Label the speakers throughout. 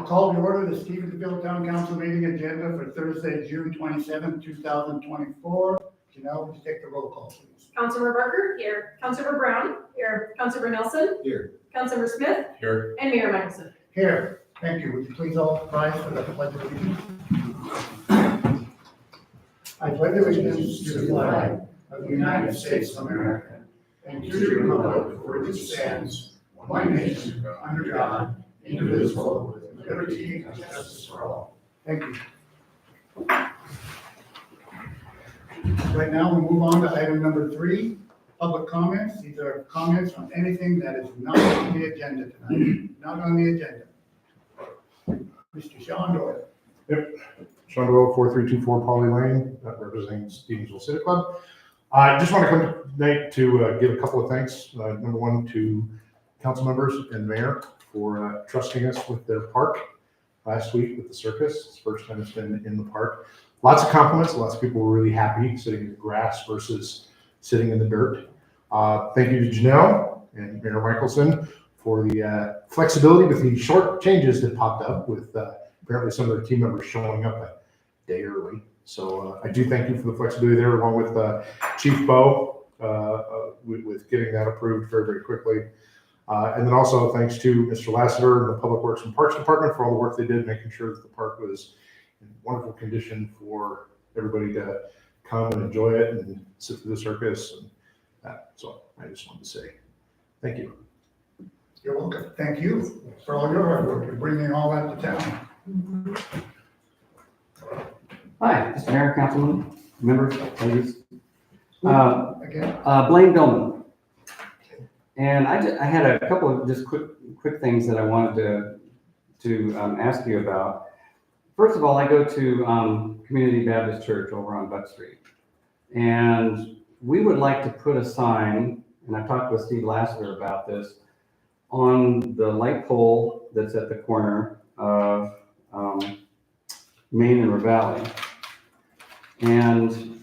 Speaker 1: call to order the Stevensville Town Council meeting agenda for Thursday, June 27, 2024. Janelle, would you take the roll call, please?
Speaker 2: Councilmember Barker? Here. Councilmember Brown? Here. Councilmember Nelson?
Speaker 3: Here.
Speaker 2: Councilmember Smith?
Speaker 3: Here.
Speaker 2: And Mayor Michelson.
Speaker 1: Here. Thank you. Would you please all rise for the pledge of allegiance? I pledge allegiance to the flag of the United States of America and to the republic for which it stands, one nation, under God, indivisible, with liberty and justice for all. Thank you. Right now, we'll move on to item number 3, public comments. These are comments on anything that is not on the agenda tonight, not on the agenda. Mr. Sean Doyle.
Speaker 4: Yep, Sean Doyle, 4324 Polly Lane, representing Stevensville City Club. I just want to come tonight to give a couple of thanks. Number one, to council members and mayor for trusting us with their park last week with the circus. It's the first time it's been in the park. Lots of compliments. Lots of people were really happy sitting in the grass versus sitting in the dirt. Thank you to Janelle and Mayor Michelson for the flexibility with the short changes that popped up with apparently some of the team members showing up a day early. So I do thank you for the flexibility there, along with Chief Bo with getting that approved very, very quickly. And then also thanks to Mr. Lassiter and the Public Works and Parks Department for all the work they did, making sure that the park was in wonderful condition for everybody to come and enjoy it and sit through the circus. And that. So I just wanted to say thank you.
Speaker 1: You're welcome. Thank you for all your hard work in bringing all that to town.
Speaker 5: Hi, Mr. Mayor, Councilman, members, ladies.
Speaker 1: Again,
Speaker 5: Blaine Billman. And I had a couple of just quick things that I wanted to ask you about. First of all, I go to Community Baptist Church over on Buck Street. And we would like to put a sign, and I talked with Steve Lassiter about this, on the light pole that's at the corner of Main and Ravalli. And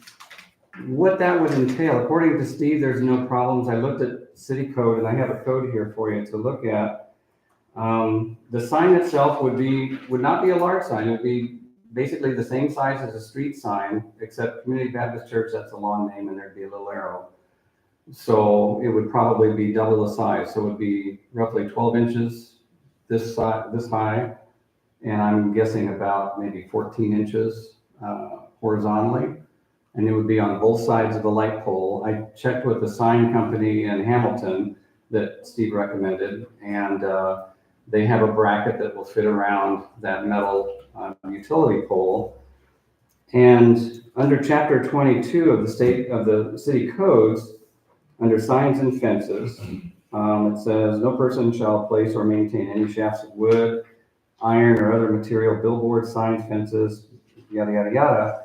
Speaker 5: what that would entail, according to Steve, there's no problems. I looked at city code, and I have a code here for you to look at. The sign itself would not be a large sign. It would be basically the same size as a street sign, except Community Baptist Church, that's a long name, and there'd be a little arrow. So it would probably be double the size. So it would be roughly 12 inches this high, and I'm guessing about maybe 14 inches horizontally. And it would be on both sides of the light pole. I checked with the sign company in Hamilton that Steve recommended, and they have a bracket that will fit around that metal utility pole. And under Chapter 22 of the city codes, under signs and fences, it says, no person shall place or maintain any shafts of wood, iron, or other material, billboards, signs, fences, yada, yada, yada,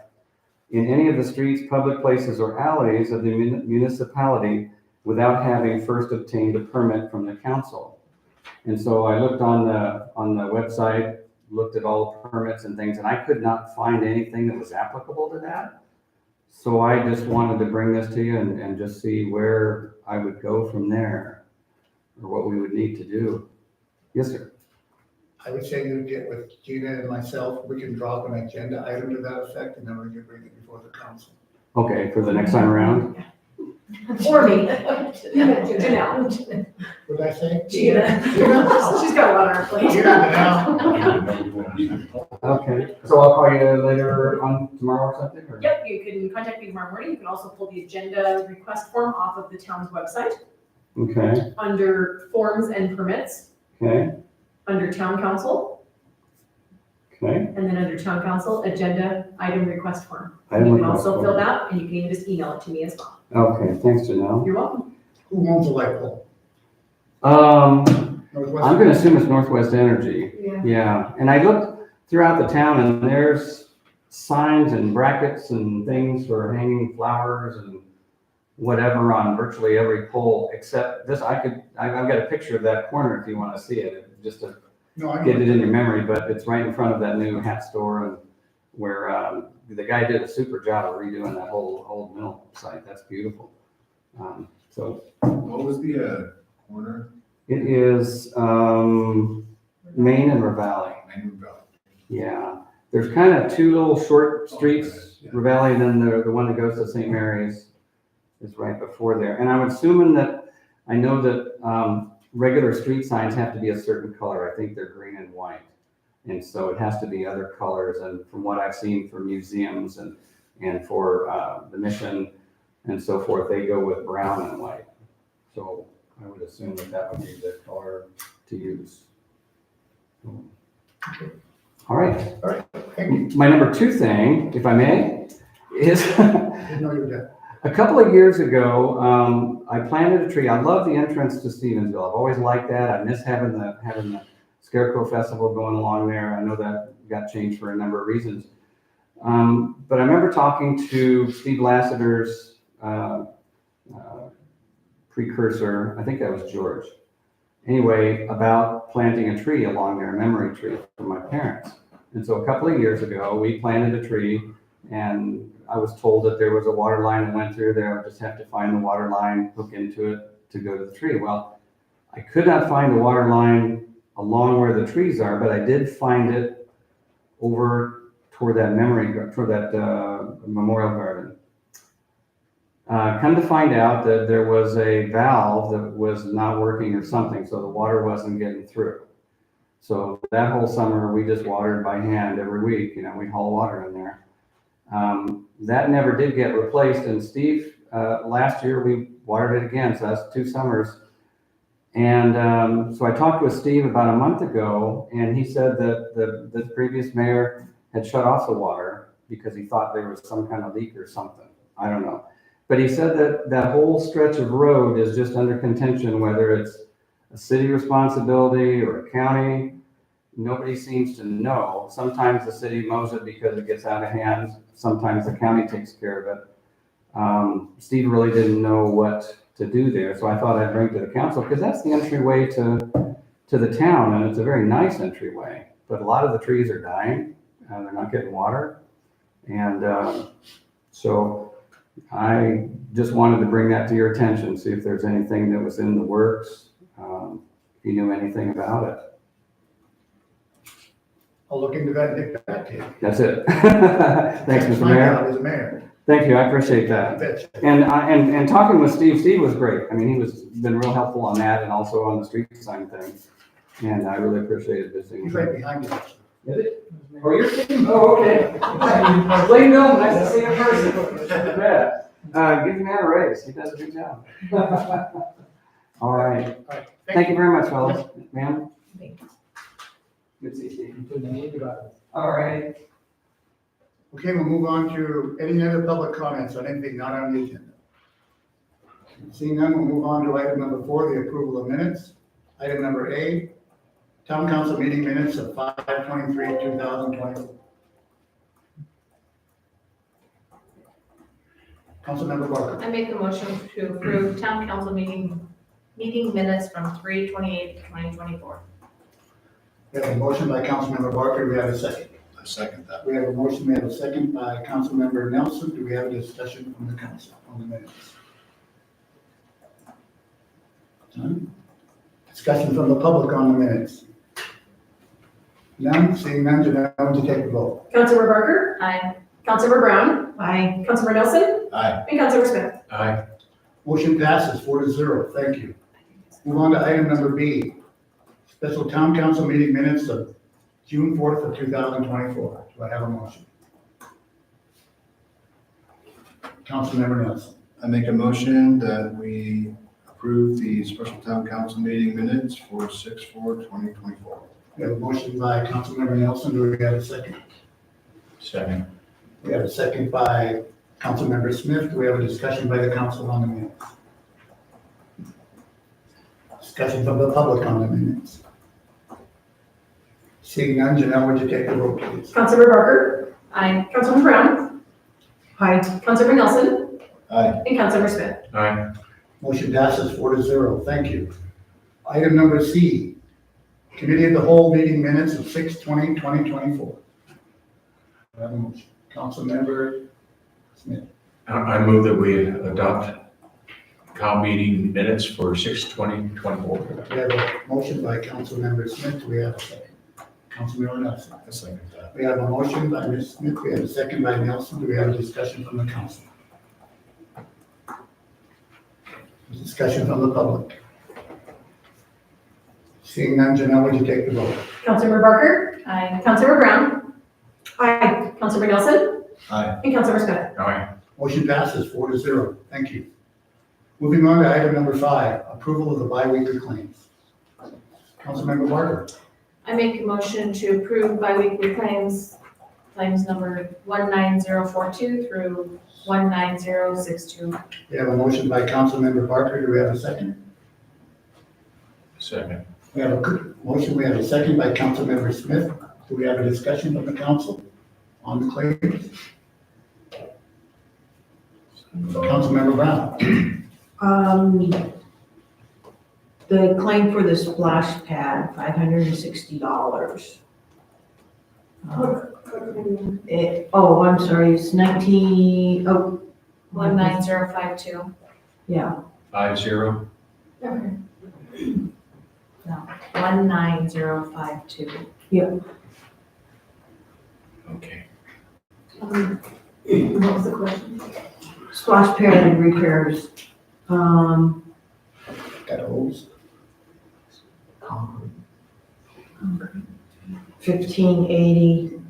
Speaker 5: in any of the streets, public places, or alleys of the municipality without having first obtained a permit from the council. And so I looked on the website, looked at all the permits and things, and I could not find anything that was applicable to that. So I just wanted to bring this to you and just see where I would go from there, or what we would need to do. Yes, sir.
Speaker 1: I would say you get with Gina and myself, we can drop an agenda item to that effect, and then we can bring it before the council.
Speaker 5: Okay, for the next time around?
Speaker 2: Or me. Janelle.
Speaker 1: What did I say?
Speaker 2: Gina.
Speaker 1: Gina?
Speaker 2: She's got a lot on her plate.
Speaker 1: Gina,
Speaker 5: Okay, so I'll call you later on tomorrow or something? Or?
Speaker 2: Yep, you can contact me tomorrow morning. You can also pull the agenda request form off of the town's website
Speaker 5: Okay,
Speaker 2: under forms and permits,
Speaker 5: okay,
Speaker 2: under town council,
Speaker 5: okay.
Speaker 2: and then under town council, agenda item request form.
Speaker 5: Item
Speaker 2: You can
Speaker 5: request
Speaker 2: also
Speaker 5: form.
Speaker 2: fill that, and you can even just email it to me as well.
Speaker 5: Okay, thanks, Janelle.
Speaker 2: You're welcome.
Speaker 1: Who owns the light pole?
Speaker 5: I'm gonna assume it's Northwest Energy.
Speaker 2: Yeah.
Speaker 5: Yeah, and I looked throughout the town, and there's signs and brackets and things for hanging flowers and whatever on virtually every pole, except this. I've got a picture of that corner if you want to see it, just to
Speaker 1: No, I
Speaker 5: get
Speaker 1: know.
Speaker 5: it in your memory, but it's right in front of that new hat store, and where the guy did a super job of redoing that whole old mill site. That's beautiful. So
Speaker 3: What was the corner?
Speaker 5: it is Main and Ravalli.
Speaker 1: Rainbow Valley.
Speaker 5: Yeah, there's kind of two little short streets,
Speaker 1: Yeah.
Speaker 5: Ravelli, and then the one that goes to St. Mary's is right before there. And I'm assuming that, I know that regular street signs have to be a certain color. I think they're green and white. And so it has to be other colors. And from what I've seen for museums and for the mission and so forth, they go with brown and white. So I would assume that that would be the color to use. All right.
Speaker 1: Thank you.
Speaker 5: My number two thing, if I may, is
Speaker 1: Didn't know you were dead.
Speaker 5: a couple of years ago, I planted a tree. I love the entrance to Stevensville. I've always liked that. I miss having the Scarecrow Festival going along there. I know that got changed for a number of reasons. But I remember talking to Steve Lassiter's precursor, I think that was George. Anyway, about planting a tree along there, a memory tree for my parents. And so a couple of years ago, we planted a tree, and I was told that there was a water line that went through there. I would just have to find the water line, hook into it to go to the tree. Well, I could not find the water line along where the trees are, but I did find it over toward that memorial garden. Come to find out that there was a valve that was not working or something, so the water wasn't getting through. So that whole summer, we just watered by hand every week. We'd haul water in there. That never did get replaced, and Steve, last year we watered it again, so that's 2 summers. And so I talked with Steve about a month ago, and he said that the previous mayor had shut off the water because he thought there was some kind of leak or something. I don't know. But he said that that whole stretch of road is just under contention, whether it's a city responsibility or a county. Nobody seems to know. Sometimes the city mows it because it gets out of hand. Sometimes the county takes care of it. Steve really didn't know what to do there, so I thought I'd bring it to the council because that's the entryway to the town, and it's a very nice entryway. But a lot of the trees are dying, and they're not getting water, and so I just wanted to bring that to your attention, see if there's anything that was in the works, if you knew anything about it.
Speaker 1: I'll look into that and get back to you.
Speaker 5: That's it. Thanks, Mr. Mayor.
Speaker 1: As a mayor.
Speaker 5: Thank you, I appreciate that.
Speaker 1: Betcha.
Speaker 5: And talking with Steve was great. I mean, been real helpful on that and also on the street sign thing. And I really appreciated visiting
Speaker 1: He's
Speaker 5: with him.
Speaker 1: right behind you.
Speaker 5: Is it? Oh, you're kidding? Oh, okay. Blaine Bill, nice to see you in person. Yeah. Give the man a raise. He does a good job. All right.
Speaker 1: All right.
Speaker 5: Thank you very much, fellas. Ma'am? Good to see you, Steve. All right.
Speaker 1: Okay, we'll move on to any other public comments on anything not on the agenda. Seeing none, we'll move on to item number 4, the approval of minutes. Item number A, town council meeting minutes of 5/23/2024. Councilmember Barker.
Speaker 3: I make a motion to approve town council meeting minutes from 3/28/2024.
Speaker 1: We have a motion by Councilmember Barker. Do we have a second?
Speaker 6: I second that.
Speaker 1: We have a motion, we have a second by Councilmember Nelson. Do we have a discussion from the council on the minutes? None? Discussion from the public on the minutes? None? Seeing none, Janelle, would you take the vote?
Speaker 2: Councilmember Barker,
Speaker 3: Aye.
Speaker 2: Councilmember Brown. Aye. Councilmember Nelson
Speaker 6: Aye.
Speaker 2: and Councilmember Smith.
Speaker 6: Aye.
Speaker 1: Motion passes 4-0. Thank you. Move on to item number B, special town council meeting minutes of June 4th of 2024. Do I have a motion? Councilmember Nelson.
Speaker 6: I make a motion that we approve the special town council meeting minutes for 6/4/2024.
Speaker 1: We have a motion by Councilmember Nelson. Do we have a second?
Speaker 6: Second.
Speaker 1: We have a second by Councilmember Smith. Do we have a discussion by the council on the minutes? Discussion from the public on the minutes? Seeing none, Janelle, would you take the roll, please?
Speaker 2: Councilmember Barker,
Speaker 3: Aye.
Speaker 2: Councilmember Brown. Aye. Councilmember Nelson
Speaker 6: Aye.
Speaker 2: and Councilmember Smith.
Speaker 6: Aye.
Speaker 1: Motion passes 4-0. Thank you. Item number C, Committee of the Whole meeting minutes of 6/20/2024. I have a motion. Councilmember Smith.
Speaker 7: I move that we adopt COW meeting minutes for 6/20/24.
Speaker 1: We have a motion by Councilmember Smith. Do we have a second? Councilmember Nelson.
Speaker 6: I second that.
Speaker 1: We have a motion by Ms. Smith, we have a second by Nelson, do we have a discussion from the council? Discussion from the public. Seeing none, Janelle, would you take the vote?
Speaker 2: Councilmember Barker,
Speaker 3: Aye.
Speaker 2: Councilmember Brown. Aye. Councilmember Nelson.
Speaker 6: Aye.
Speaker 2: And Councilmember Smith.
Speaker 7: Aye.
Speaker 1: Motion passes 4-0. Thank you. Moving on to item number 5, approval of the biweekly claims. Councilmember Barker.
Speaker 3: I make a motion to approve biweekly claims number 19042 through 19062.
Speaker 1: We have a motion by Councilmember Barker. Do we have a second?
Speaker 7: Second.
Speaker 1: We have a motion. We have a second by Councilmember Smith. Do we have a discussion from the council on the claims? Councilmember Brown.
Speaker 8: The claim for the splash pad, $560. I'm sorry, it's
Speaker 3: 19052.
Speaker 8: yeah,
Speaker 7: 5-0.
Speaker 3: No, 19052.
Speaker 7: Okay.
Speaker 2: What was the question?
Speaker 8: splash pad repairs.
Speaker 1: Got a hose.
Speaker 8: 1580.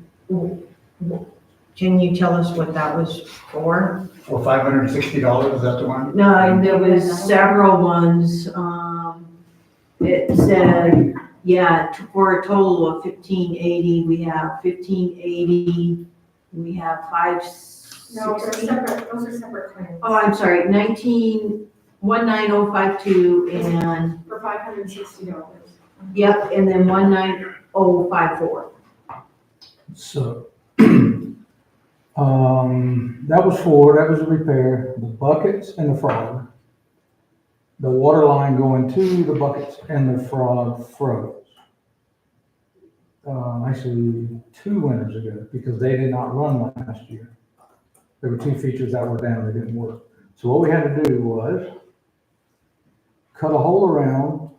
Speaker 8: Can you tell us what that was for?
Speaker 1: For $560, is that the one?
Speaker 8: No, there was several ones. It said, for a total of 1580. We have 1580. We have 560.
Speaker 2: No, those are separate claims.
Speaker 8: Oh, I'm sorry, 19052 and,
Speaker 2: For $560.
Speaker 8: yep, and then 19054.
Speaker 9: So, that was a repair, the buckets and the frog. The water line going to the buckets and the frog froze. Actually, 2 winters ago, because they did not run last year. There were 2 features that were down, they didn't work. So what we had to do was cut a hole around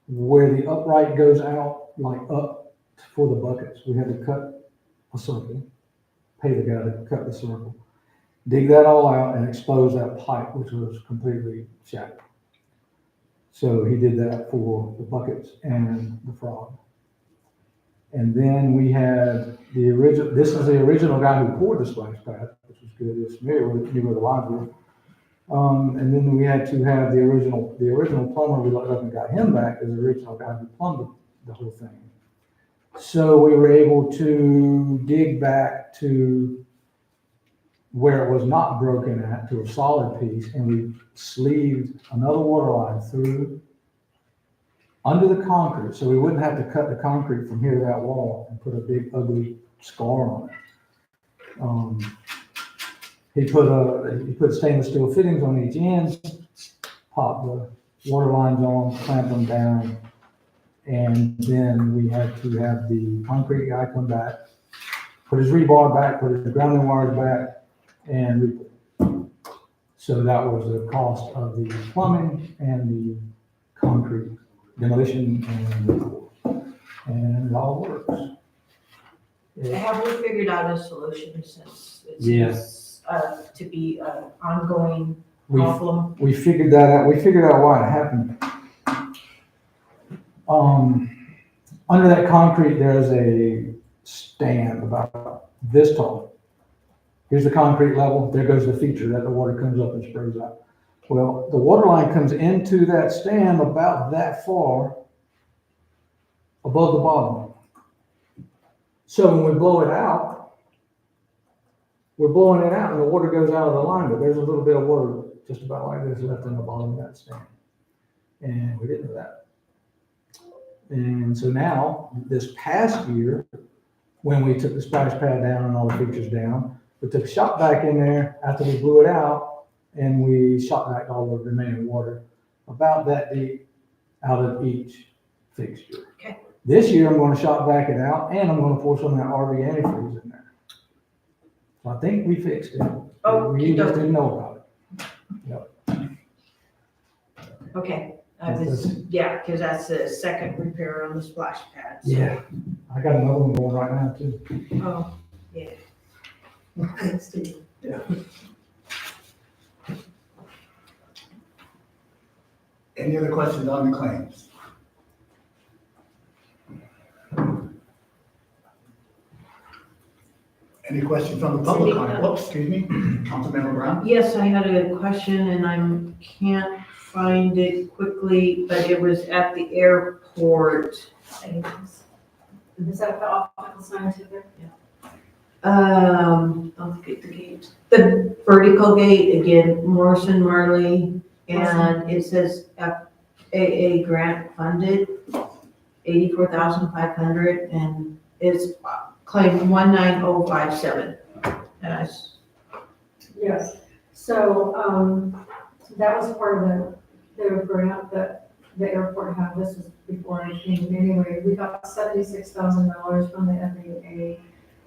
Speaker 9: where the upright goes out, like up for the buckets. We had to cut a circle, pay the guy to cut the circle, dig that all out and expose that pipe, which was completely shattered. So he did that for the buckets and the frog. And then we had this is the original guy who poured the splash pad, which was good, he was familiar with it, knew where the lines were. And then we had to have the original plumber, we looked up and got him back as the original guy who plumbed the whole thing. So we were able to dig back to where it was not broken at, to a solid piece, and we sleeved another water line through under the concrete, so we wouldn't have to cut the concrete from here to that wall and put a big ugly scar on it. He put stainless steel fittings on each end, popped the water lines on, clamped them down, and then we had to have the concrete guy come back, put his rebar back, put his grounding wires back, and re-put. So that was the cost of the plumbing and the concrete demolition and it all works.
Speaker 8: Have we figured out a solution since it
Speaker 5: Yes.
Speaker 8: seems to be an ongoing
Speaker 9: We
Speaker 8: problem?
Speaker 9: We figured that out. We figured out why it happened. Under that concrete, there's a stand about this tall. Here's the concrete level. There goes the feature that the water comes up and sprays out. Well, the water line comes into that stand about that far above the bottom. So when we blow it out, we're blowing it out and the water goes out of the line, but there's a little bit of water just about like this left in the bottom of that stand. And we didn't know that. And so now, this past year, when we took the splash pad down and all the features down, we took a shop vac in there after we blew it out, and we shot back all the remaining water about that deep out of each fixture.
Speaker 8: Okay.
Speaker 9: This year, I'm going to shop back it out, and I'm going to pour some of that RV antifreeze in there. So I think we fixed it.
Speaker 8: Oh,
Speaker 9: We just didn't know about it.
Speaker 8: Okay, Yeah, because that's the second repair on the splash pad. so-
Speaker 9: Yeah. I got another one going right now too.
Speaker 8: Oh, yeah. Thanks, Steve.
Speaker 1: Any other questions on the claims? Any questions from the public on it? Whoops, excuse me, Councilmember Brown?
Speaker 8: Yes, I had a question and I can't find it quickly, but it was at the airport.
Speaker 2: Is that the optical scientific?
Speaker 8: Don't forget the gate. The vertical gate, again, Morrison Marley, and it says FAA grant funded, 84,500, and it's claim 19057. And I
Speaker 10: Yes, so, that was part of the grant that the airport had, this was before I came anyway, we got $76,000 from the FAA,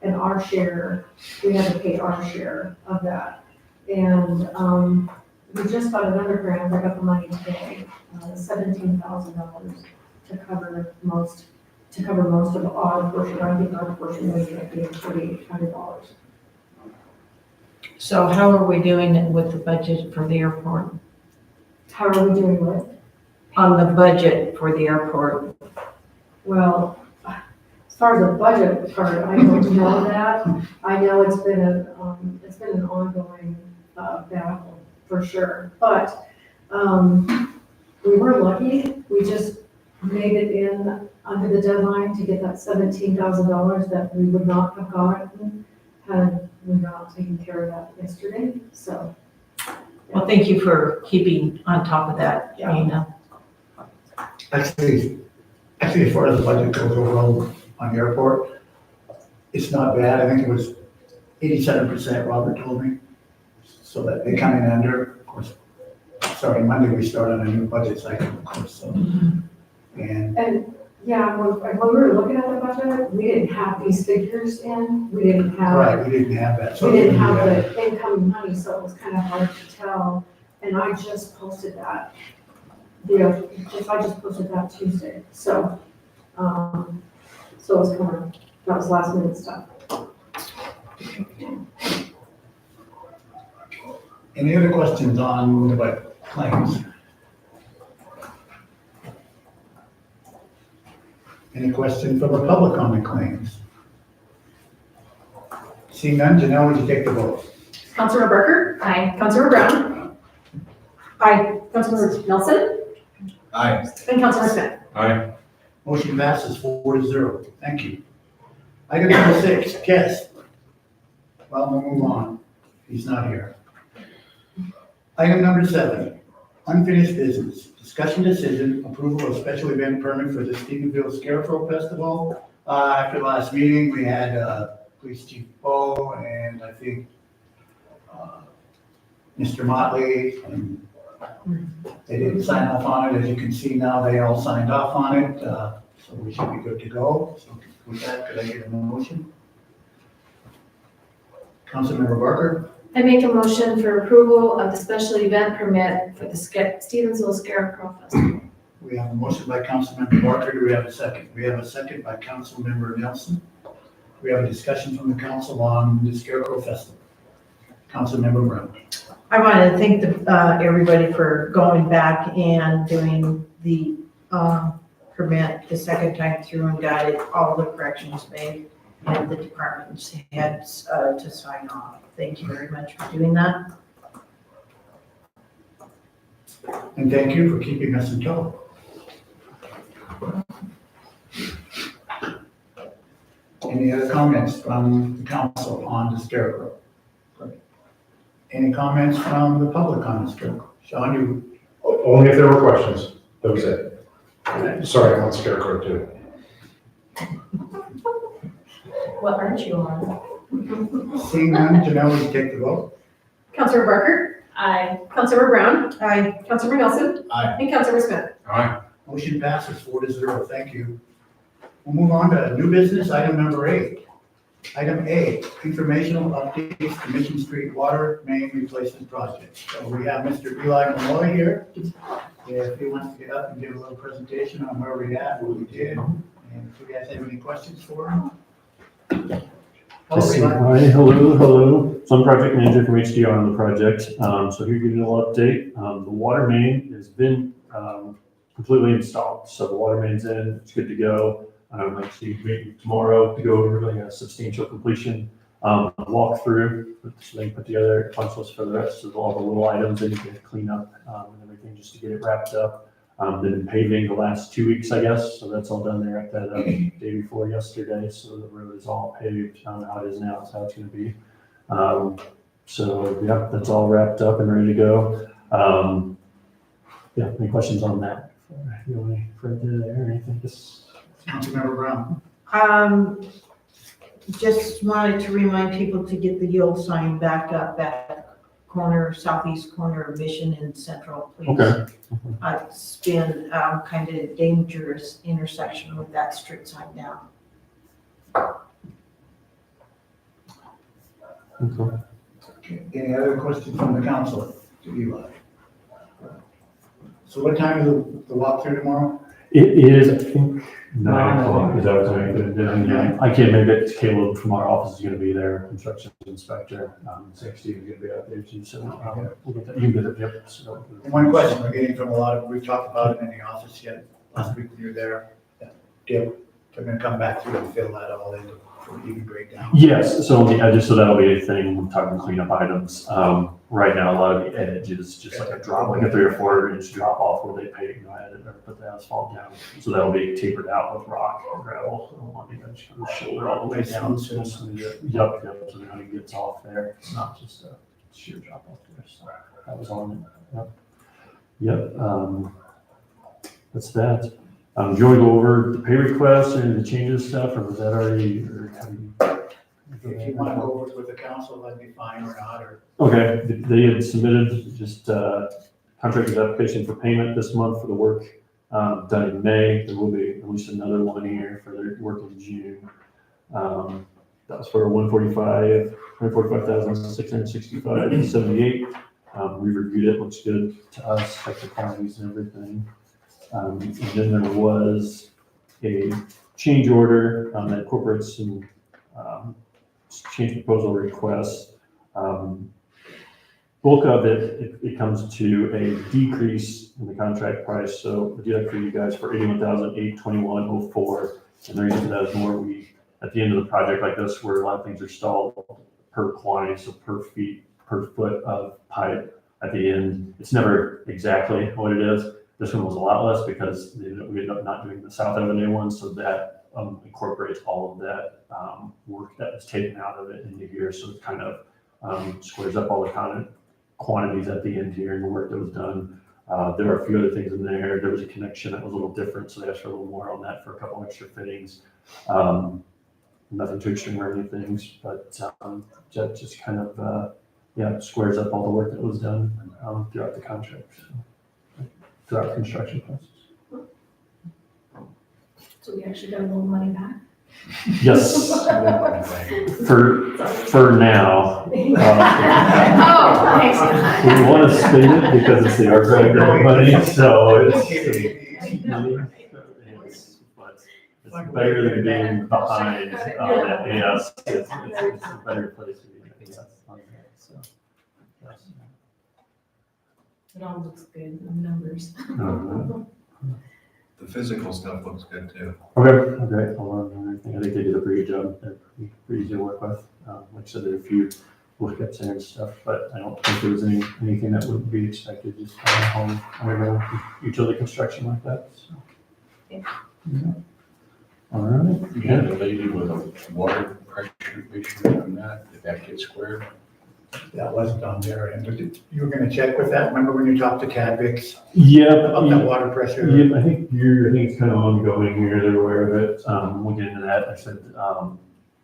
Speaker 10: and our share, we had to pay our share of that. And, we just got another grant, I got the money today, $17,000 to cover most of our portion, I think our portion was gonna be $3,800.
Speaker 8: So how are we doing it with the budget for the airport?
Speaker 10: How are we doing with?
Speaker 8: On the budget for the airport?
Speaker 10: Well, as far as the budget part, I don't know that. I know it's been an ongoing battle for sure. But we were lucky. We just made it in under the deadline to get that $17,000 that we would not have gotten had we not taken care of that yesterday. So.
Speaker 8: Well, thank you for keeping on top of that, Dana.
Speaker 1: Actually, as far as the budget goes overall on the airport, it's not bad. I think it was 87%, Robert told me. So that they come in under, of course, starting Monday, we start on a new budget cycle, of course, so. And
Speaker 10: Yeah, when we were looking at the budget, we didn't have these figures in. We didn't have.
Speaker 1: right, we didn't have that. So
Speaker 10: We didn't have the incoming money, so it was kind of hard to tell. And I just posted that. I just posted that Tuesday. So, so it was kind of, that was last minute stuff.
Speaker 1: Any other questions on the budget claims? Any questions from the public on the claims? Seeing none, Janelle, would you take the vote?
Speaker 2: Councilmember Barker?
Speaker 3: Aye.
Speaker 2: Councilmember Brown? Aye. Councilmember Nelson?
Speaker 6: Aye.
Speaker 2: And Councilmember Smith?
Speaker 7: Aye.
Speaker 1: Motion passes 4-0. Thank you. Item number 6, Kess. Well, we'll move on. He's not here. Item number 7, unfinished business. Discussion decision, approval of special event permit for the Stephenville Scarecrow Festival. After last meeting, we had Police Chief Bo and I think Mr. Motley, and they didn't sign off on it. As you can see now, they all signed off on it, so we should be good to go. So with that, could I get a motion? Councilmember Barker,
Speaker 3: I make a motion for approval of the special event permit for the Stevensville Scarecrow Festival.
Speaker 1: we have a motion by Councilmember Barker. Do we have a second? We have a second by Councilmember Nelson. We have a discussion from the council on the Scarecrow Festival. Councilmember Brown.
Speaker 8: I want to thank everybody for going back and doing the permit the second time through and got it, all the corrections made, and the departments had to sign off. Thank you very much for doing that.
Speaker 1: And thank you for keeping us in tow. Any other comments from the council on the Scarecrow? Any comments from the public on the Scarecrow? Sean, you,
Speaker 4: Only if there were questions. That was it. Sorry, I'm on Scarecrow too.
Speaker 3: What aren't you on?
Speaker 1: seeing none, Janelle, will you take the vote?
Speaker 2: Councilmember Barker?
Speaker 3: Aye.
Speaker 2: Councilmember Brown?
Speaker 8: Aye.
Speaker 2: Councilmember Nelson?
Speaker 6: Aye.
Speaker 2: And Councilmember Smith?
Speaker 7: Aye.
Speaker 1: Motion passes 4-0. Thank you. We'll move on to new business, item number 8. Item A, informational updates to Mission Street Water Main Replacement Project. So we have Mr. Eli Malloy here. If he wants to get up and give a little presentation on where we at, what we did, and if you guys have any questions for him. Hello, Eli.
Speaker 11: Hi, hello. So I'm project manager from HDR on the project. So here to give you a little update. The water main has been completely installed. So the water main's in, it's good to go. I'm actually meeting tomorrow to go over like a substantial completion walkthrough. So they can put together a punch list for the rest of all the little items that you can clean up and everything just to get it wrapped up. Been paving the last 2 weeks, I guess. So that's all done there at that day before yesterday. So the road is all paved. How it is now is how it's going to be. So yeah, that's all wrapped up and ready to go. Yeah, any questions on that? You want any further there or anything?
Speaker 1: Councilmember Brown.
Speaker 8: Just wanted to remind people to get the yield sign back up at southeast corner of Mission and Central, please.
Speaker 11: Okay.
Speaker 8: It's been kind of dangerous intersection with that street sign down.
Speaker 11: Okay.
Speaker 1: Any other questions from the council to Eli? So what time is the walkthrough tomorrow?
Speaker 11: It is, I think, 9 o'clock. Is that what I'm I can't make it. Caleb from our office is going to be there, construction inspector. Steve is going to be out there too. So we'll get that. You can get it. Yep. So,
Speaker 1: And one question we're getting from a lot of, we've talked about it in the office yet, last week when you were there. Dip, they're gonna come back through and fill that all in for even breakdown.
Speaker 11: yes. So on the edges, so that'll be a thing. We're talking cleanup items. Right now, a lot of the edge is just like a drop, like a 3 or 4 inch drop off where they pave, put the asphalt down. So that'll be tapered out with rock or gravel on the edge, from the shoulder all the way down. So yep. So now it gets off there. It's not just a sheer drop off there. So that was on it. Yep. That's that. Do you want to go over the pay requests and the changes stuff, or was that already? Or have you,
Speaker 1: If you wanna go over it with the council, that'd be fine or not, or.
Speaker 11: okay, they had submitted just contractor's application for payment this month for the work done in May. There will be at least another one here for their work in June. That was for 145,665.78. We reviewed it, looks good to us, like the quantities and everything. And then there was a change order that incorporates some change proposal requests. Bulk of it comes to a decrease in the contract price. So we do that for you guys for $81,821.04. And the reason for that is more at the end of the project like this, where a lot of things are stalled per quantity, so per foot of pipe at the end. It's never exactly what it is. This one was a lot less because we ended up not doing the South Avenue one, so that incorporates all of that work that was taken out of it into here. So it kind of squares up all the kind of quantities at the end here and the work that was done. There are a few other things in there. There was a connection that was a little different, so they asked for a little more on that for a couple extra fittings. Nothing too extreme or anything, but that just kind of squares up all the work that was done throughout the contract. So, throughout the construction process.
Speaker 3: So we actually got a little money back?
Speaker 11: Yes, for now.
Speaker 3: Oh, thanks.
Speaker 11: We want to spend it because it's the ARPA grant money, so it's better than being behind on that. Yes, it's a better place to be. Yes, on that, so, yes.
Speaker 3: It all looks good in numbers.
Speaker 6: The physical stuff looks good too.
Speaker 11: Okay, great. I think they did a pretty good job. They're pretty easy to work with. Like I said, there are a few lookups there and stuff, but I don't think there was anything that would be expected just home utility construction like that. So.
Speaker 3: Yeah.
Speaker 11: All right.
Speaker 7: You had a lady with a water pressure issue on that. Did that get squared?
Speaker 1: That wasn't on their end, but you were gonna check with that, remember when you talked to Cadvix
Speaker 11: Yeah.
Speaker 1: about that water pressure?
Speaker 11: Yeah, I think it's kind of ongoing here. They're aware of it. We'll get into that. I said,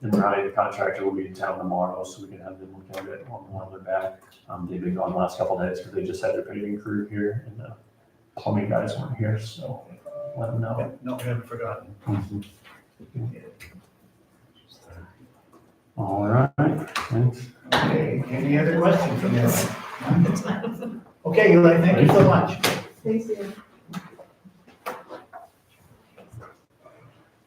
Speaker 11: in Raleigh, the contractor will be in town tomorrow, so we can have them look at it while they're back. They've been gone the last couple of days because they just had their paving crew here and the plumbing guys weren't here, so let them know.
Speaker 1: No, we haven't forgotten.
Speaker 11: Mhm. All right, thanks.
Speaker 1: Okay, any other questions from you? Okay, Eli, thank you so much.
Speaker 10: Thanks, Ian.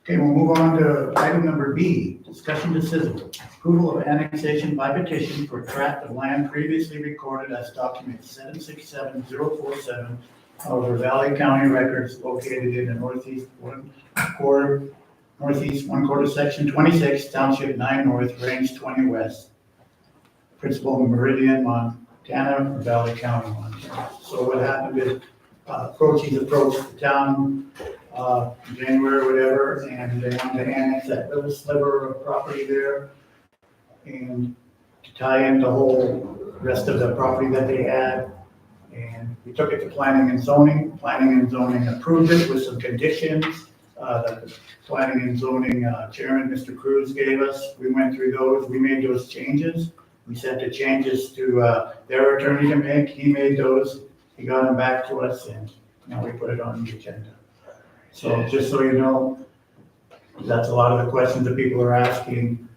Speaker 1: Okay, we'll move on to item number B, discussion decision. Approval of annexation by petition for tract of land previously recorded as document 767047 of Valley County records located in the northeast one quarter, section 26, township 9 north, range 20 west. Principal Meridian, Montana, or Valley County, Montana. So what happened is, he's approached the town, January or whatever, and they wanted to annex that little sliver of property there and to tie in the whole rest of the property that they had. And we took it to planning and zoning. Planning and zoning approved it with some conditions that the planning and zoning chairman, Mr. Cruz, gave us. We went through those. We made those changes. We sent the changes to their attorney to make. He made those. He got them back to us, and now we put it on the agenda. So just so you know, that's a lot of the questions that people are asking.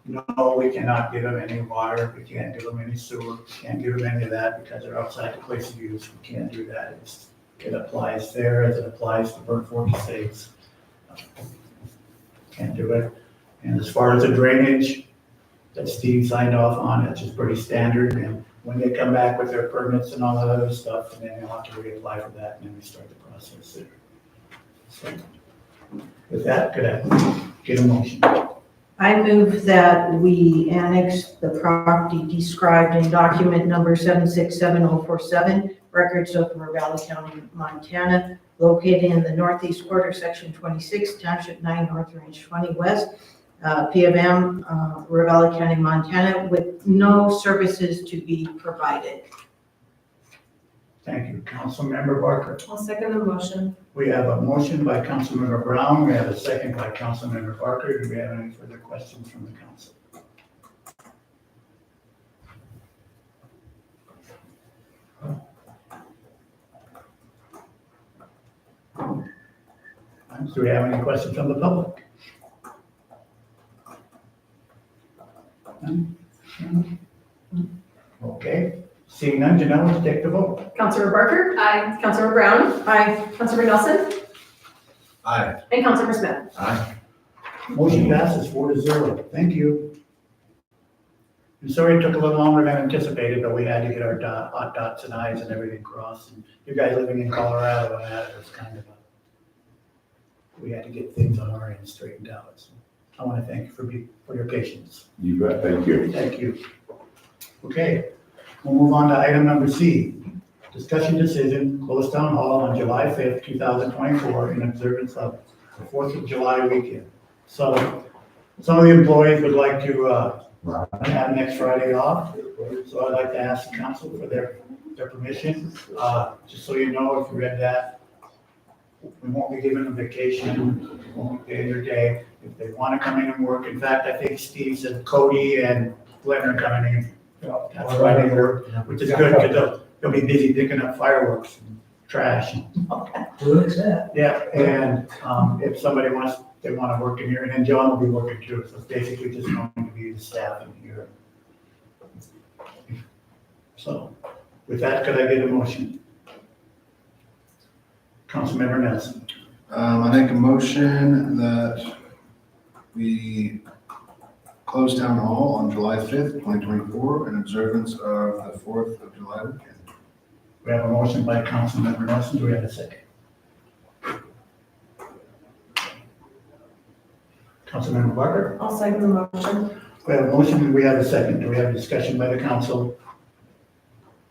Speaker 1: No, we cannot give them any water. We can't give them any sewer. We can't give them any of that because they're outside the place of use. We can't do that. It applies there as it applies to Burnt Fork Estates. Can't do it. And as far as the drainage that Steve signed off on, it's just pretty standard. And when they come back with their permits and all that other stuff, and then they'll have to reapply for that, and then we start the process there. So with that, could I get a motion?
Speaker 8: I move that we annex the property described in document number 767047, records of Valley County, Montana, located in the northeast quarter, section 26, township 9 north, range 20 west, PMM, Valley County, Montana, with no services to be provided.
Speaker 1: Thank you. Councilmember Barker.
Speaker 3: I'll second the motion.
Speaker 1: We have a motion by Councilmember Brown. We have a second by Councilmember Barker. Do we have any further questions from the council? Do we have any questions from the public? Okay, seeing none, Janelle, let's take the vote.
Speaker 2: Councilor Barker?
Speaker 3: Aye.
Speaker 2: Councilor Brown?
Speaker 8: Aye.
Speaker 2: Councilor Nelson?
Speaker 6: Aye.
Speaker 2: And Councilor Smith?
Speaker 7: Aye.
Speaker 1: Motion passes 4-0. Thank you. I'm sorry it took a little longer than anticipated, but we had to get our hot dots and I's and everything crossed. And you guys living in Colorado, and that was kind of we had to get things on our end straightened out. So I want to thank you for your patience.
Speaker 7: You bet, thank you.
Speaker 1: Thank you. Okay, we'll move on to item number C. Discussion decision, close town hall on July 5th, 2024 in observance of the 4th of July weekend. So some of the employees would like to have next Friday off. So I'd like to ask the council for their permission. Just so you know, if you read that, we won't be giving them vacation, we won't be paying their day. If they want to come in and work, in fact, I think Steve said Cody and Glenn are coming in. That's Friday work, which is good because they'll be busy picking up fireworks and trash. Yeah, and if somebody they want to work in here, and then John will be working too, so it's basically just going to be the staff in here. So with that, could I get a motion? Councilmember Nelson.
Speaker 6: I make a motion that we close town hall on July 5th, 2024 in observance of the 4th of July weekend.
Speaker 1: We have a motion by Councilmember Nelson. Do we have a second? Councilmember Barker.
Speaker 3: I'll second the motion.
Speaker 1: We have a motion. Do we have a second? Do we have a discussion by the council?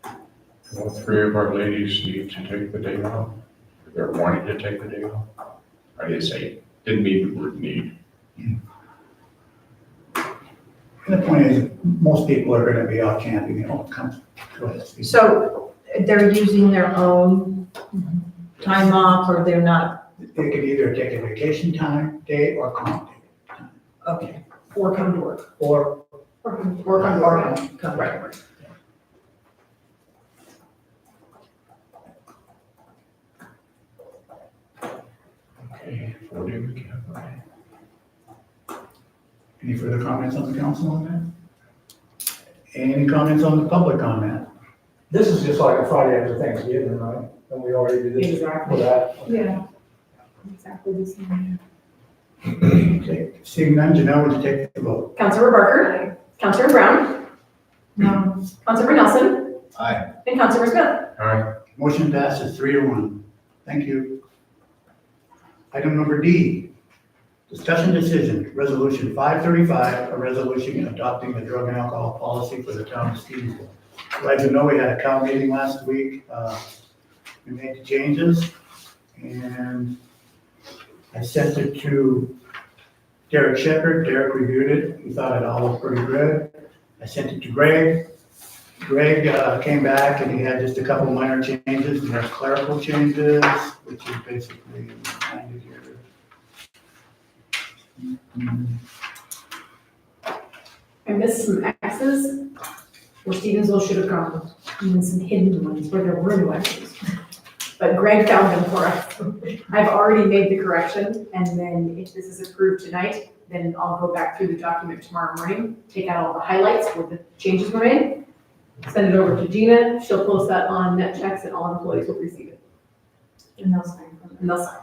Speaker 7: All three of our ladies need to take the day off. They're wanting to take the day off. I didn't say, didn't mean the word need.
Speaker 1: And the point is, most people are going to be out camping, go ahead, Steve.
Speaker 8: So they're using their own time off, or they're not?
Speaker 1: They could either take a vacation day or comp day.
Speaker 8: Okay.
Speaker 2: Or come to work.
Speaker 1: Or
Speaker 2: Or come to work.
Speaker 8: Come
Speaker 2: Right.
Speaker 8: right.
Speaker 7: Okay, 4-day weekend, okay.
Speaker 1: Any further comments on the council on that? Any comments on the public on that?
Speaker 9: This is just like a Friday after Thanksgiving, right? And we already did this for
Speaker 2: Exactly.
Speaker 9: that.
Speaker 10: Yeah.
Speaker 2: Exactly the same.
Speaker 1: Okay, seeing none, Janelle, would you take the vote?
Speaker 2: Councilmember Barker, Councilmember Brown,
Speaker 8: No.
Speaker 2: Councilmember Nelson,
Speaker 6: Aye.
Speaker 2: and Councilmember Smith.
Speaker 7: All right,
Speaker 1: Motion passes 3-1. Thank you. Item number D, discussion decision, resolution 535, a resolution adopting the drug and alcohol policy for the town of Stevensville. Glad to know we had a COW meeting last week. We made the changes and I sent it to Derek Shepherd. Derek reviewed it. He thought it all looked pretty good. I sent it to Greg. Greg came back and he had just a couple minor changes. He has clerical changes, which is basically kind of here.
Speaker 2: I missed some X's where Stevensville should have gone, even some hidden ones where there were no X's. But Greg found them for us. I've already made the correction, and then if this is approved tonight, then I'll go back through the document tomorrow morning, take out all the highlights where the changes were made, send it over to Gina, she'll post that on NetChecks, and all employees will receive it.
Speaker 10: And they'll sign for
Speaker 2: And they'll sign.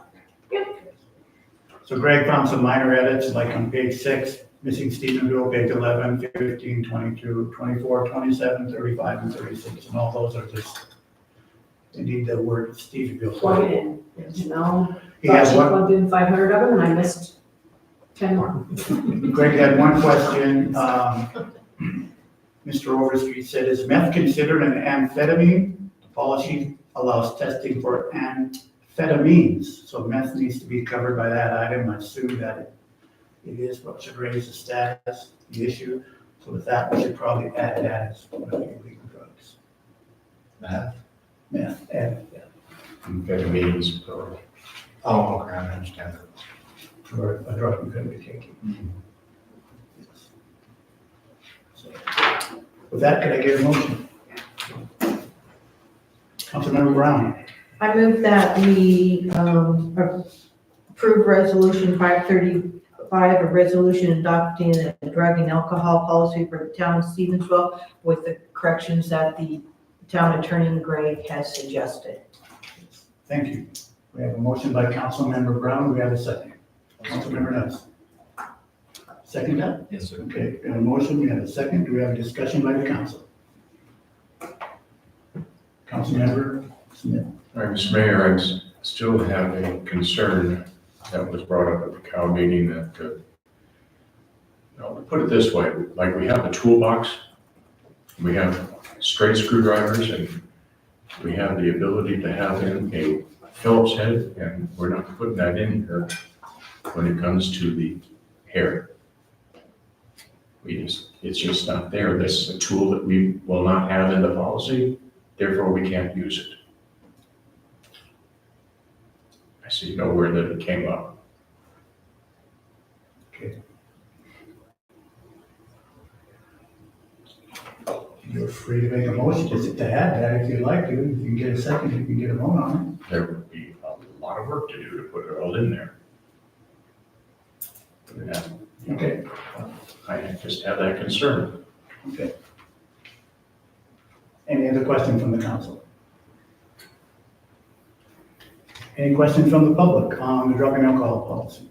Speaker 1: So Greg found some minor edits, like on page 6, missing Stephenville, page 11, 15, 22, 24, 27, 35, and 36, and all those are just, they need the word Stephenville.
Speaker 2: Plug it in. Janelle
Speaker 1: He
Speaker 2: thought
Speaker 1: has
Speaker 2: she
Speaker 1: one,
Speaker 2: plugged in 500 of them, and I missed 10 more.
Speaker 1: Greg had one question. Mr. Overstreet said, is meth considered an amphetamine? The policy allows testing for amphetamines, so meth needs to be covered by that item. I assume that it is, but should raise the status, the issue. So with that, we should probably add that as one of the illegal drugs. Meth, add that
Speaker 7: amphetamines, plural.
Speaker 6: Oh, okay, I understand that.
Speaker 1: for a drug we could be taking. Yes. So, with that, can I get a motion? Councilmember Brown.
Speaker 8: I move that we approve resolution 535, a resolution adopting a drug and alcohol policy for the town of Stevensville with the corrections that the town attorney Greg has suggested.
Speaker 1: Thank you. We have a motion by Councilmember Brown. We have a second. Councilmember Nuss. Second that?
Speaker 6: Yes, sir.
Speaker 1: Okay, we have a motion, we have a second. Do we have a discussion by the council? Councilmember Smith.
Speaker 7: All right, Mr. Mayor, I still have a concern that was brought up at the COW meeting that, put it this way, like we have a toolbox, we have straight screwdrivers, and we have the ability to have in a Phillips head, and we're not putting that in here when it comes to the hair. It's just not there. This is a tool that we will not have in the policy, therefore we can't use it. I see nowhere that it came up.
Speaker 1: You're free to make a motion just to add that if you'd like to. If you can get a second, you can get a vote on
Speaker 7: There would be a lot of work to do to put it all in there. Yeah,
Speaker 1: it. Okay.
Speaker 7: I just have that concern.
Speaker 1: Okay. Any other questions from the council? Any questions from the public on the drug and alcohol policy?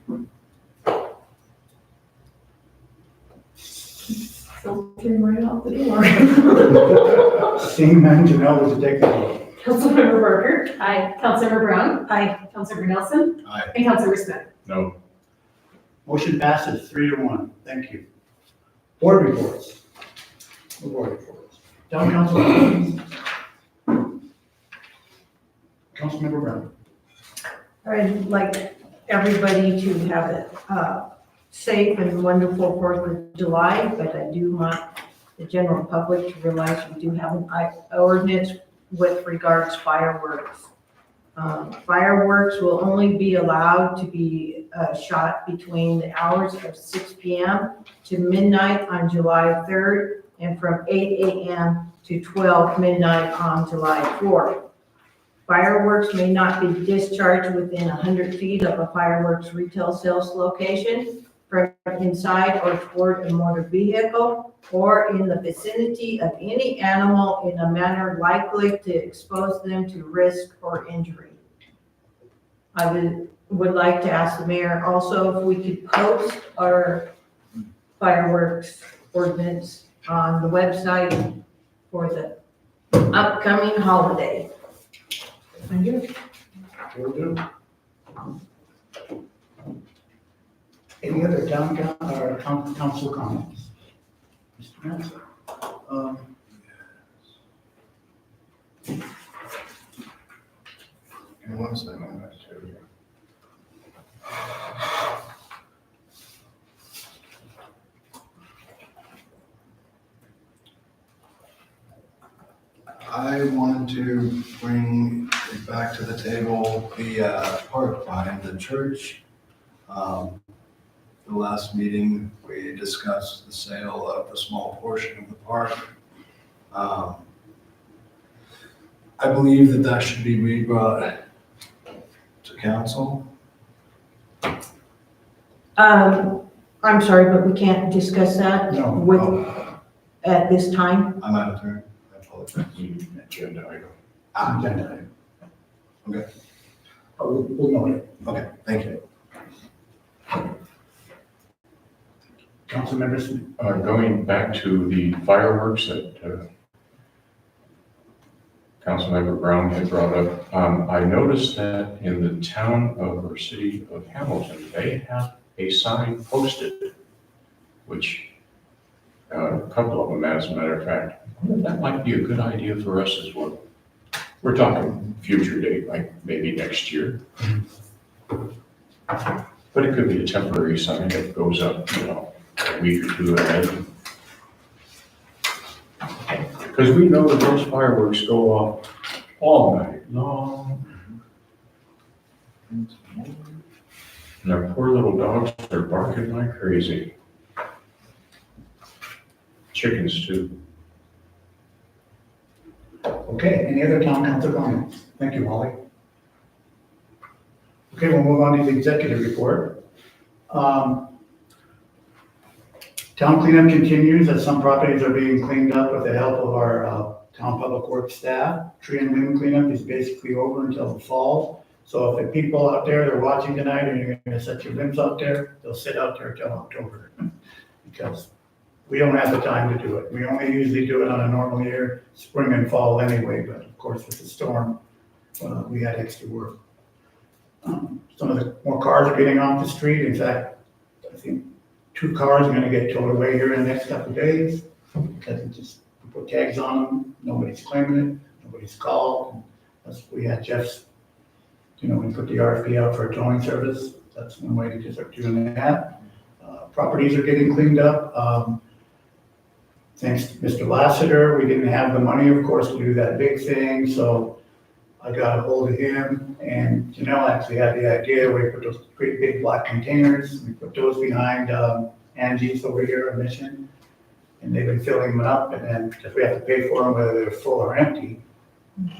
Speaker 2: Filtering right out the door.
Speaker 1: Seeing none, Janelle, would you take the vote?
Speaker 2: Councilmember Barker,
Speaker 3: Aye.
Speaker 2: Councilmember Brown,
Speaker 8: Aye.
Speaker 2: Councilmember Nelson,
Speaker 6: Aye.
Speaker 2: and Councilmember Smith.
Speaker 7: No,
Speaker 1: Motion passes 3-1. Thank you. Board reports. Board reports. Town council meetings. Councilmember Brown.
Speaker 8: I'd like everybody to have a safe and wonderful 4th of July, but I do want the general public to realize we do have an ordinance with regards fireworks. Fireworks will only be allowed to be shot between the hours of 6 p.m. to midnight on July 3rd and from 8 a.m. to 12 midnight on July 4th. Fireworks may not be discharged within 100 feet of a fireworks retail sales location. inside or toward a motor vehicle or in the vicinity of any animal in a manner likely to expose them to risk or injury. I would like to ask the mayor also if we could post our fireworks ordinance on the website for the upcoming holiday.
Speaker 2: Thank you.
Speaker 1: Will do. Any other council comments? Mr. Mansell?
Speaker 6: Give me one second. I wanted to bring it back to the table, the park behind the church. The last meeting, we discussed the sale of the small portion of the park. I believe that that should be rebrought to council.
Speaker 8: I'm sorry, but we can't discuss that
Speaker 1: No.
Speaker 8: at this time.
Speaker 6: I'm out of turn. I apologize.
Speaker 7: Agenda item.
Speaker 1: Agenda item.
Speaker 6: Okay.
Speaker 1: We'll note it.
Speaker 6: Okay, thank you.
Speaker 1: Council members,
Speaker 7: Going back to the fireworks that Councilmember Brown had brought up, I noticed that in the town of or city of Hamilton, they have a sign posted, which a couple of them, as a matter of fact, that might be a good idea for us as well. We're talking future date, like maybe next year. But it could be a temporary sign that goes up, a week or two ahead. Because we know that those fireworks go off all night long. And our poor little dogs are barking like crazy. Chickens too.
Speaker 1: okay, any other town council comments? Thank you, Holly. Okay, we'll move on to the executive report. Town cleanup continues as some properties are being cleaned up with the help of our town public works staff. Tree and limb cleanup is basically over until the fall. So if the people out there that are watching tonight and you're gonna set your limbs out there, they'll sit out there till October. Because we don't have the time to do it. We only usually do it on a normal year, spring and fall anyway, but of course with the storm, we had extra work. Some of the more cars are getting off the street. In fact, I think 2 cars are gonna get towed away here in the next couple of days because we put tags on them, nobody's claiming it, nobody's called. We had Jeff's, we put the RFP out for a towing service. That's one way to start doing that. Properties are getting cleaned up. Thanks to Mr. Lassiter, we didn't have the money, of course, to do that big thing, so I got a hold of him, and Janelle actually had the idea. We put those great big black containers, we put those behind Angie's over here on Mission, and they've been filling them up, and then, because we have to pay for them whether they're full or empty.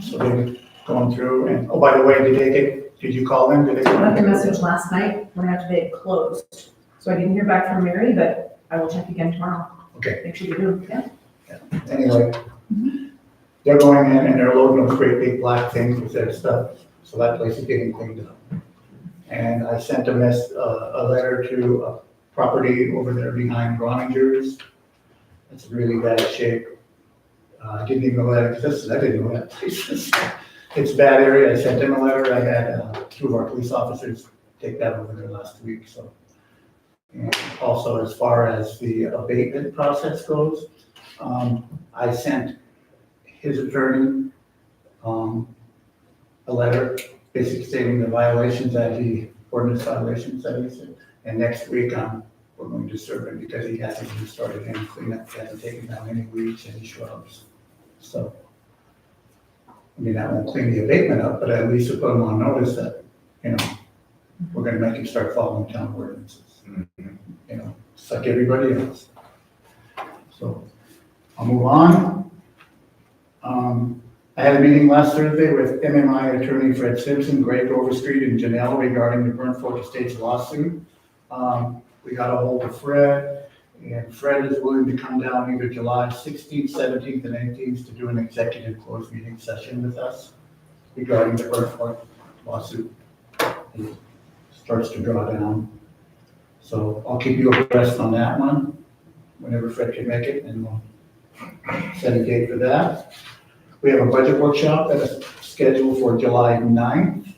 Speaker 1: So they've been going through, and, oh, by the way, did you call them? Did they?
Speaker 2: I left a message last night, when after they had closed. So I didn't hear back from Mary, but I will check again tomorrow.
Speaker 1: Okay.
Speaker 2: Make sure you do, yeah.
Speaker 1: Anyway, they're going in and they're loading those great big black things with their stuff, so that place is getting cleaned up. And I sent a letter to a property over there behind Groninger's. It's really bad shape. I didn't even know that existed. I didn't know that place was. It's a bad area. I sent them a letter. I had 2 of our police officers take that over there last week, so. And also, as far as the abatement process goes, I sent his attorney a letter basically stating the violations ordinance violations that he said. And next week, we're going to serve him because he hasn't even started any cleanup. He hasn't taken down any weeds, any shrubs. So, I mean, that won't clean the abatement up, but at least to put him on notice that, we're gonna make him start following town ordinances. Just like everybody else. So, I'll move on. I had a meeting last Thursday with MMI attorney Fred Simpson, Greg Overstreet, and Janelle regarding the Burnt Fork Estates lawsuit. we got a hold of Fred, and Fred is willing to come down either July 16th, 17th, and 18th to do an executive closed meeting session with us regarding the Earthpoint lawsuit. It starts to draw down. So I'll keep you abreast on that one, whenever Fred can make it, and we'll set a date for that. We have a budget workshop that is scheduled for July 9th.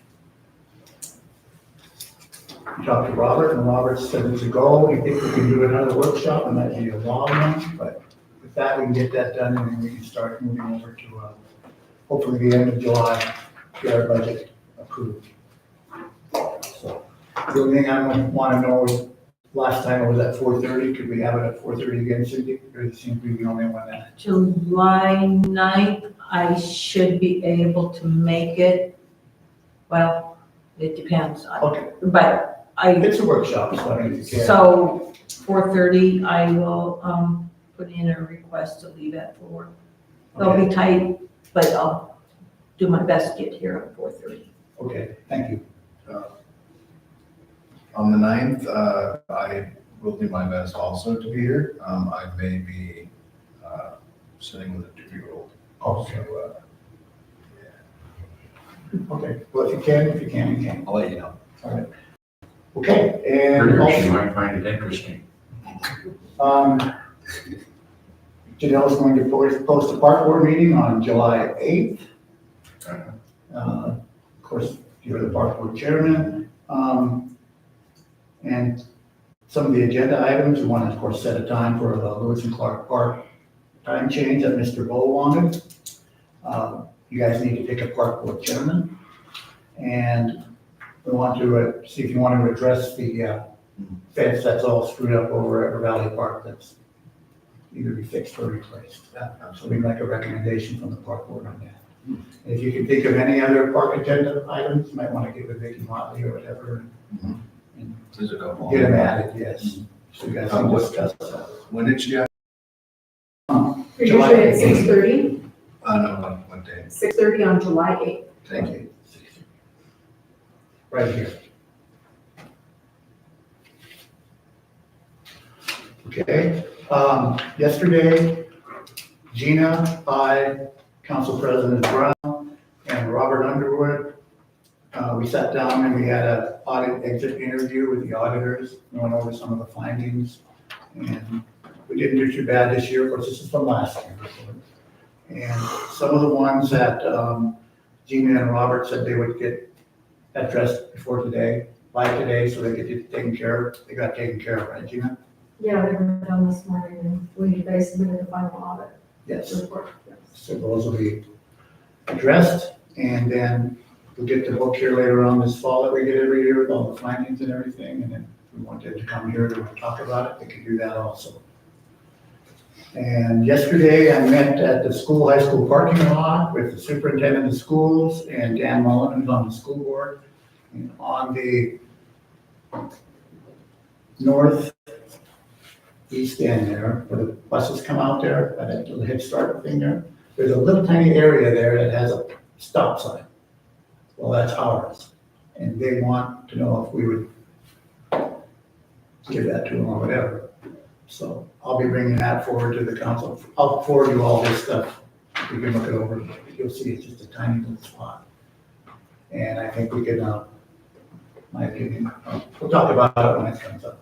Speaker 1: We talked to Robert, and Robert said it's a go. He thinks we can do another workshop, it might be a long one, but with that, we can get that done, and then we can start moving over to, hopefully the end of July, get our budget approved. So, the only thing I want to know is, last time it was at 4:30, could we have it at 4:30 again, Cindy? Or it seems to be the only one that,
Speaker 8: July 9th, I should be able to make it. Well, it depends,
Speaker 1: okay,
Speaker 8: but
Speaker 1: it's a workshop, so I mean, you can.
Speaker 8: so 4:30, I will, put in a request to leave at 4. It'll be tight, but I'll do my best to get here at 4:30.
Speaker 1: Okay, thank you.
Speaker 6: On the 9th, I will do my best also to be here. I may be sitting with a 2-year-old.
Speaker 1: Okay.
Speaker 6: So,
Speaker 1: Okay, well, if you can, you can.
Speaker 6: I'll let you know.
Speaker 1: All right. Okay, and
Speaker 7: She
Speaker 1: also,
Speaker 7: might find it interesting.
Speaker 1: Janelle's going to post a park board meeting on July 8th. Of course, you're the park board chairman. And some of the agenda items, we want to, of course, set a time for the Lewis and Clark Park time change that Mr. Bowe wanted. You guys need to pick a park board chairman. And we want to see if you want to address the fence that's all screwed up over at Valley Park that's either be fixed or replaced. So we'd like a recommendation from the park board on that. And if you can think of any other park agenda items, you might want to get with Vicky Motley or whatever.
Speaker 6: There's a couple.
Speaker 1: Get them added, yes. So you guys can discuss that.
Speaker 6: When did you have?
Speaker 2: Usually at 6:30,
Speaker 6: No, what day?
Speaker 2: 6:30 on July 8th.
Speaker 6: Thank you.
Speaker 1: Right here. Okay, yesterday, Gina, I, Council President Brown, and Robert Underwood, we sat down and we had an audit exit interview with the auditors, we went over some of the findings, and we didn't do too bad this year, of course, this is from last year. And some of the ones that Gina and Robert said they would get addressed before today, by today, so they could get taken care of, they got taken care of, right, Gina?
Speaker 10: Yeah, they were done this morning, and they submitted the final audit
Speaker 1: Yes.
Speaker 10: report. Yes.
Speaker 1: So those will be addressed, and then we'll get the book here later on this fall that we get every year with all the findings and everything, and then if we want them to come here to talk about it, they can do that also. And yesterday, I met at the high school parking lot with the superintendent of schools and Dan Mullen, who's on the school board. And on the north east end there, where the buses come out there, that little head start thing there, there's a little tiny area there that has a stop sign. Well, that's ours, and they want to know if we would give that to them or whatever. So I'll be bringing that forward to the council. I'll forward you all this stuff. You can look it over. You'll see it's just a tiny little spot. And I think we can, my opinion, we'll talk about it when it comes up.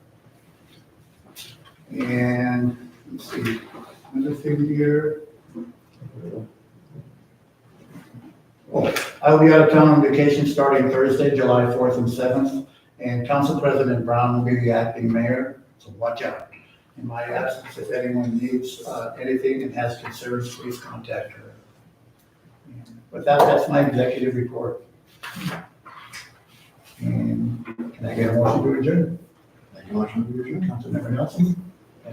Speaker 1: And let's see, another thing here. Oh, I'll be out of town on vacation starting Thursday, July 4th and 7th. And Council President Brown will be the acting mayor, so watch out. In my absence, if anyone needs anything and has concerns, please contact her. And with that, that's my executive report. And can I get a motion to adjourn?
Speaker 6: Thank you, motion to adjourn.
Speaker 1: Councilmember Nelson?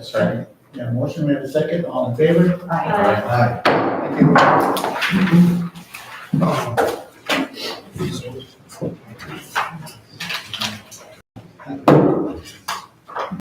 Speaker 7: Second.
Speaker 1: Yeah, motion, we have a second, all in favor?
Speaker 10: Aye.
Speaker 1: Aye. Thank you.